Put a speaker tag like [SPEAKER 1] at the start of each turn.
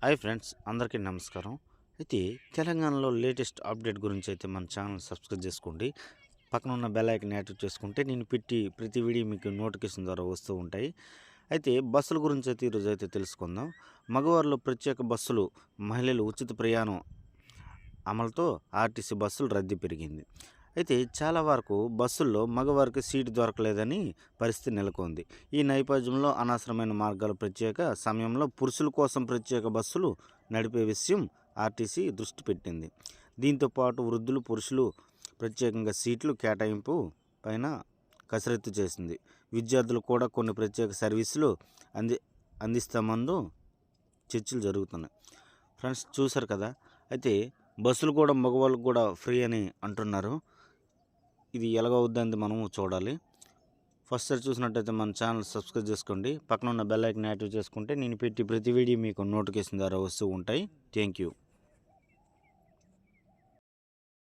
[SPEAKER 1] Hi friends, అందరికీ నమస్కారం. అయితే తెలంగాణలో లేటెస్ట్ అప్డేట్ గురించి అయితే మన ఛానల్ సబ్స్క్రైబ్ చేసుకోండి. పక్కన ఉన్న బెల్ ఐకాన్ యాక్టివేట్ చేసుకుంటే నేను పెట్టి ప్రతి వీడియో మీకు నోటిఫికేషన్ ద్వారా వస్తూ ఉంటాయి. అయితే బస్సుల గురించి అయితే ఈరోజు అయితే తెలుసుకుందాం. మగవారిలో ప్రత్యేక బస్సులు, మహిళలు ఉచిత ప్రయాణం అమలుతో ఆర్టీసీ బస్సులు రద్దీ పెరిగింది. అయితే చాలా వరకు బస్సుల్లో మగవారికి సీటు దొరకలేదని పరిస్థితి నెలకొంది. ఈ నేపథ్యంలో అనవసరమైన మార్గాల ప్రత్యేక సమయంలో పురుషుల కోసం ప్రత్యేక బస్సులు నడిపే విషయం ఆర్టీసీ దృష్టి పెట్టింది. దీంతో పాటు వృద్ధులు, పురుషులు ప్రత్యేకంగా సీట్లు కేటాయింపు పైన కసరత్తు చేసింది. విద్యార్థులు కూడా కొన్ని ప్రత్యేక సర్వీసులు అందిస్తామందు చర్చలు జరుగుతున్నాయి. ఫ్రెండ్స్, చూసారు కదా. అయితే బస్సులు కూడా మగవాళ్ళకు కూడా ఫ్రీ అని అంటున్నారు. ఇది ఎలాగవుద్దని మనము చూడాలి. ఫస్ట్ సారి చూసినట్టయితే మన ఛానల్ సబ్స్క్రైబ్ చేసుకోండి. పక్కన ఉన్న బెల్ ఐకాన్ యాక్టివేట్ చేసుకుంటే నేను పెట్టి ప్రతి వీడియో మీకు నోటిఫికేషన్ ద్వారా వస్తూ ఉంటాయి. Thank you.